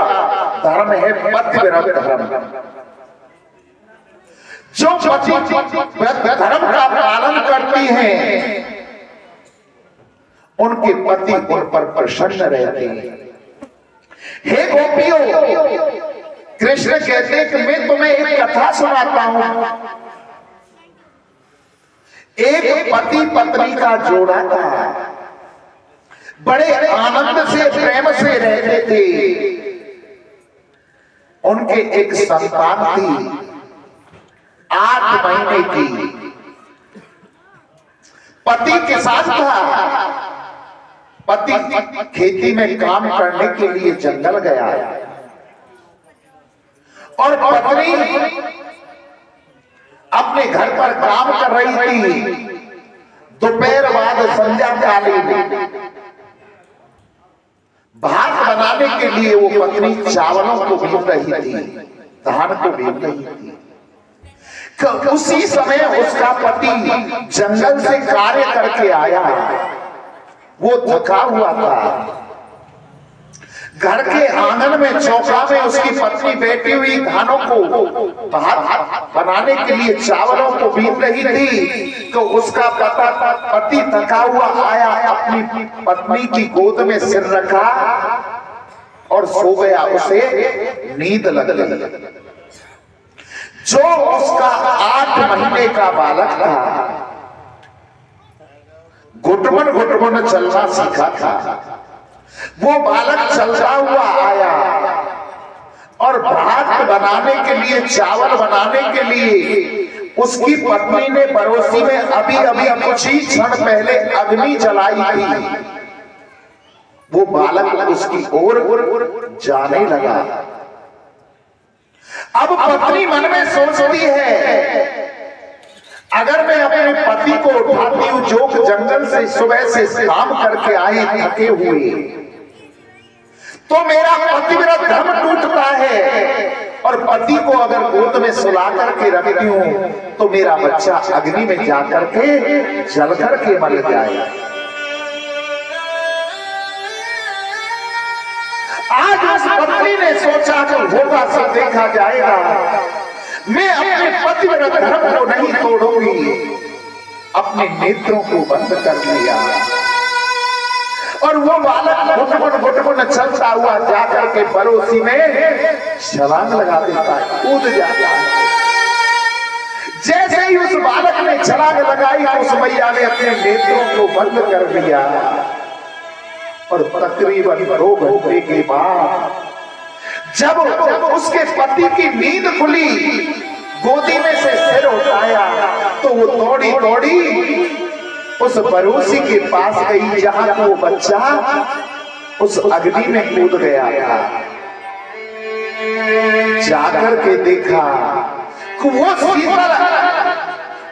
धर्म है पतिव्रत धर्म। जो पति धर्म का पालन करती हैं, उनके पति उन पर प्रसन्न रहते हैं। हे गोपियों, कृष्ण कहते हैं कि मैं तुम्हें एक कथा सुनाता हूं। एक पति पत्नी का जोड़ा था, बड़े आनंद से प्रेम से रहते थे। उनके एक संतान थी 8 महीने की। पति के साथ था। पति खेती में काम करने के लिए जंगल गया और पत्नी अपने घर पर काम कर रही थी। दोपहर बाद संध्या कालीन भात बनाने के लिए वो पत्नी चावलों को भून रही थी, धान को भून रही थी। उसी समय उसका पति जंगल से कार्य करके आया। वो थका हुआ था। घर के आंगन में चौका में उसकी पत्नी बैठी हुई धानों को भात बनाने के लिए चावलों को भून रही थी। तो उसका पति थका हुआ आया, अपनी पत्नी की गोद में सिर रखा और सो गया। उसे नींद लग गई। जो उसका 8 महीने का बालक था, घुटमन चलना सीखा था। वो बालक चलता हुआ आया और भात बनाने के लिए, चावल बनाने के लिए उसकी पत्नी ने पड़ोसी में अभी अभी कुछ ही क्षण पहले अग्नि जलाई थी। वो बालक उसकी ओर जाने लगा। अब पत्नी मन में सोचती है, अगर मैं अपने पति को उठाती हूं जो जंगल से सुबह से काम करके आए थके हुए, तो मेरा पतिव्रत धर्म टूटता है। और पति को अगर गोद में सुला करके रखती हूं तो मेरा बच्चा अग्नि में जाकर के जल करके मर जाए। आज उस पत्नी ने सोचा कि होगा सो देखा जाएगा, मैं अपने पतिव्रत धर्म को नहीं तोड़ूंगी। अपने नेत्रों को बंद कर लिया और वो बालक घुटमुन चलता हुआ जाकर के पड़ोसी में छलांग लगा देता है, कूद जाता है। जैसे ही उस बालक ने छलांग लगाई, उस मैया ने अपने नेत्रों को बंद कर दिया और तकरीबन 2 घंटे के बाद जब उसके पति की नींद खुली, गोदी में से सिर उठाया तो वो दौड़ी उस पड़ोसी के पास गई जहां वो बच्चा उस अग्नि में कूद गया था। जाकर के देखा कि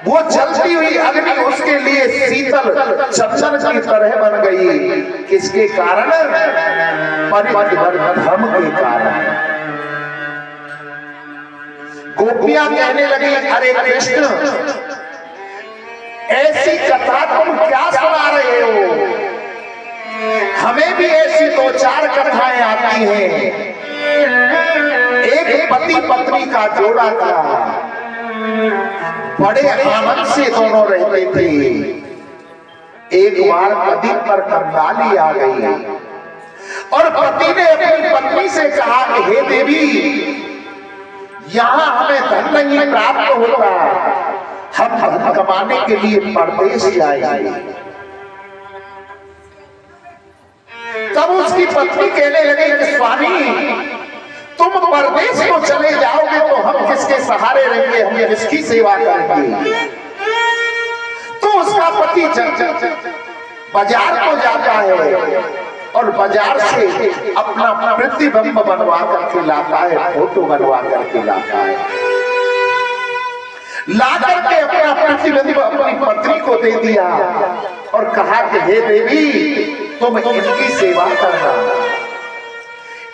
वो जलती हुई अग्नि उसके लिए शीतल चंदन की तरह बन गई। किसके कारण? पतिव्रत धर्म के कारण। गोपियां कहने लगी, अरे कृष्ण, ऐसी कथा तुम क्या सुना रहे हो? हमें भी ऐसी 2-4 कथाएं आती हैं। एक पति पत्नी का जोड़ा था, बड़े आनंद से दोनों रहते थे। एक बार नदी पर कंगाली आ गई और पति ने अपनी पत्नी से कहा कि हे देवी, यहाँ हमें धन नहीं प्राप्त होता, हम धन कमाने के लिए परदेश जाएंगे। तब उसकी पत्नी कहने लगी कि स्वामी, तुम परदेश को चले जाओगे तो हम किसके सहारे रहेंगे, हम किसकी सेवा करेंगे? तो उसका पति बाजार को जाता है और बाजार से अपना प्रतिबिंब बनवा करके लाता है, फोटो बनवा करके लाता है। ला करके अपना प्रतिबिंब अपनी पत्नी को दे दिया और कहा कि हे देवी तुम इनकी सेवा करना,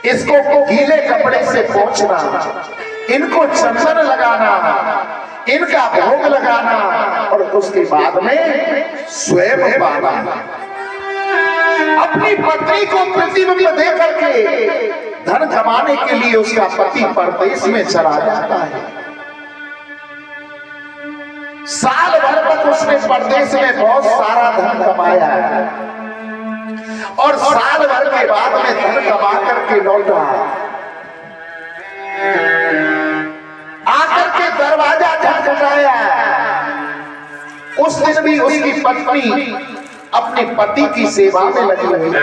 इसको गीले कपड़े से पोंछना, इनको चंदन लगाना, इनका भोग लगाना और उसके बाद में स्वयं पाना। अपनी पत्नी को प्रतिबिंब दे करके धन कमाने के लिए उसका पति परदेश में चला जाता है। साल भर तक उसने परदेश में बहुत सारा धन कमाया और साल भर के बाद में धन कमा करके लौटा, आकर के दरवाजा खटखटाया। उस दिन भी उसकी पत्नी अपने पति की सेवा में लगी हुई थी।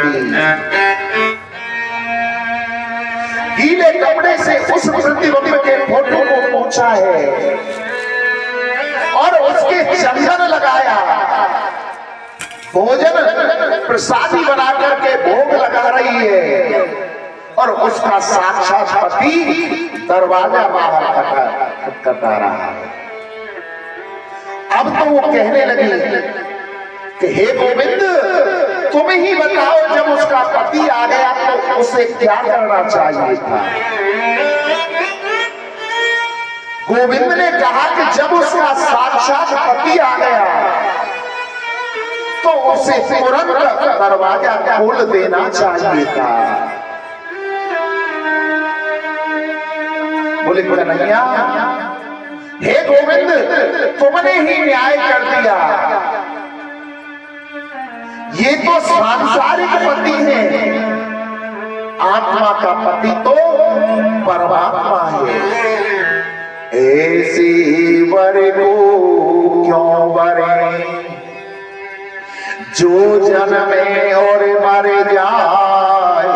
गीले कपड़े से उस प्रतिबिंब के फोटो को पोंछा है और उसके चंदन लगाया, भोजन प्रसादी बना करके भोग लगा रही है और उसका साक्षात पति दरवाजा बाहर खटखटा रहा है। अब तो वो कहने लगी कि हे गोविंद तुम ही बताओ, जब उसका पति आ गया तो उसे क्या करना चाहिए था। गोविंद ने कहा कि जब उसका साक्षात पति आ गया तो उसे तुरंत दरवाजा खोल देना चाहिए था। बोले कन्हैया, हे गोविंद तुमने ही न्याय कर दिया, ये तो सांसारिक पति है, आत्मा का पति तो परमात्मा है। ऐसी वर को क्यों वरे जो जन्मे और मर जाए,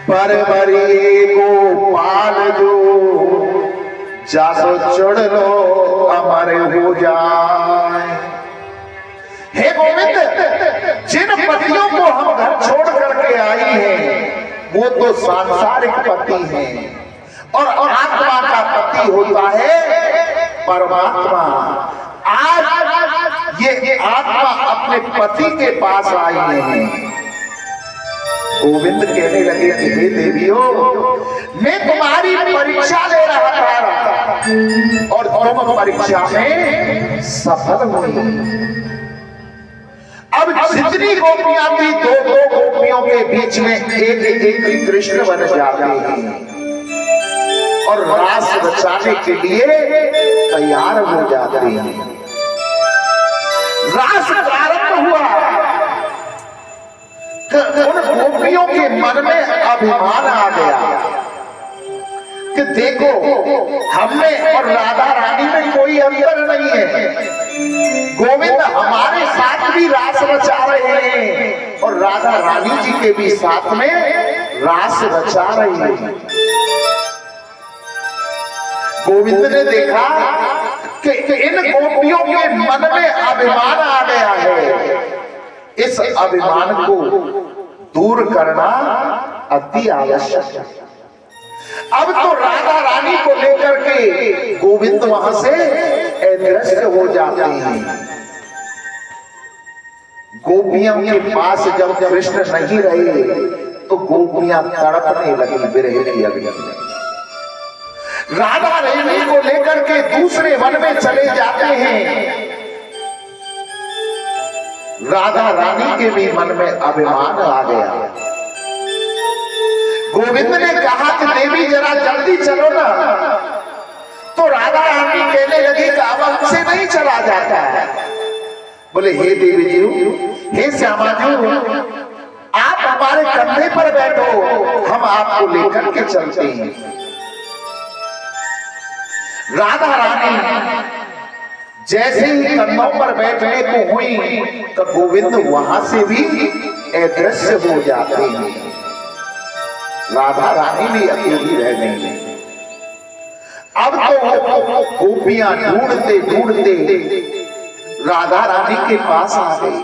बरबरी को पाल जो जासो चढ़ लो अमर हो जाए। हे गोविंद, जिन पतियों को हम घर छोड़ करके आई हैं वो तो सांसारिक पति हैं और आत्मा का पति होता है परमात्मा। आज ये आत्मा अपने पति के पास आई है। गोविंद कहने लगे कि हे देवियों, मैं तुम्हारी परीक्षा ले रहा था और तुम परीक्षा में सफल हुई। अब जितनी गोपियां थी, दो गोपियों के बीच में एक कृष्ण बन जाते हैं और रास रचाने के लिए तैयार हो जाते हैं। रास प्रारंभ हुआ, उन गोपियों के मन में अभिमान आ गया कि देखो हमने और राधा रानी में कोई अंतर नहीं है। गोविंद हमारे साथ भी रास रचा रहे हैं और राधा रानी जी के भी साथ में रास रचा रही है। गोविंद ने देखा कि इन गोपियों के मन में अभिमान आ गया है, इस अभिमान को दूर करना अति आवश्यक है। अब तो राधा रानी को लेकर के गोविंद वहां से अदृश्य हो जाते हैं। गोपियों के पास जब कृष्ण नहीं रहे तो गोपियां तड़पने लगी विरह की अग्नि में। राधा रानी को लेकर के दूसरे वन में चले जाते हैं। राधा रानी के भी मन में अभिमान आ गया। गोविंद ने कहा कि देवी जरा जल्दी चलो ना, तो राधा रानी कहने लगी कि अब हमसे नहीं चला जाता है। बोले हे देवी जी, हे श्यामा जी, आप हमारे कंधे पर बैठो, हम आपको लेकर के चलते हैं। राधा रानी जैसे ही कंधों पर बैठने को हुई तो गोविंद वहां से भी अदृश्य हो जाते हैं। राधा रानी भी अकेली रह गई। अब तो गोपियां ढूंढते ढूंढते राधा रानी के पास आ गई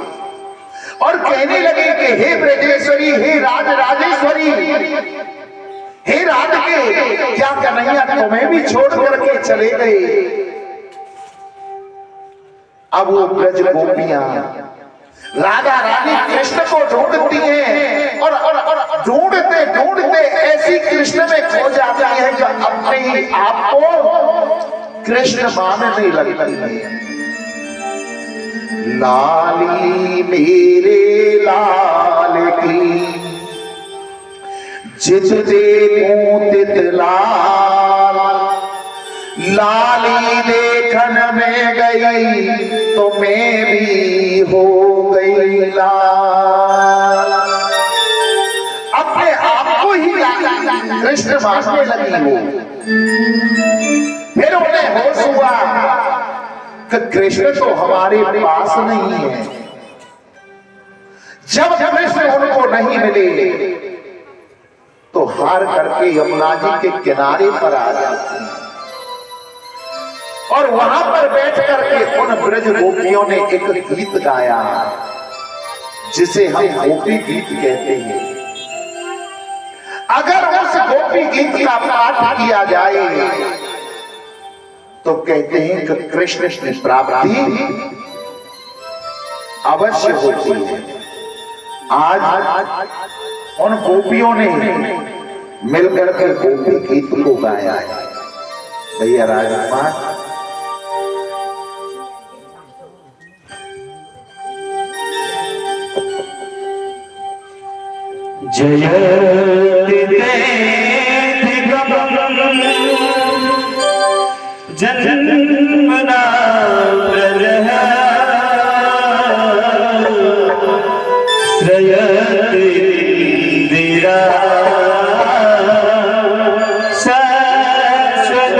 और कहने लगे कि हे ब्रजेश्वरी, हे राज राजेश्वरी, हे राधिके, क्या कन्हैया तुम्हें भी छोड़ करके चले गए? अब वो ब्रज गोपियां राधा रानी कृष्ण को ढूंढती हैं और ढूंढते ढूंढते ऐसी कृष्ण में खो जाती है कि अपने ही आप को कृष्ण मानने लगती है। लाली मेरे लाल की जित देखूं तित लाल, लाली देखन में गई तो मैं भी हो गई लाल। अपने आप को ही कृष्ण मानने लगी वो। फिर उन्हें होश हुआ कि कृष्ण तो हमारे पास नहीं है। जब कृष्ण उनको नहीं मिले तो हार करके यमुना जी के किनारे पर आ जाती हैं और वहां पर बैठ करके उन ब्रज गोपियों ने एक गीत गाया जिसे हम गोपी गीत कहते हैं। अगर उस गोपी गीत का पाठ किया जाए तो कहते हैं कि कृष्ण की प्राप्ति अवश्य होती है। आज उन गोपियों ने मिलकर के गोपी गीत को गाया है। भैया राजकुमार जयति जन्मना प्रजः श्रयति धीरा शाश्वत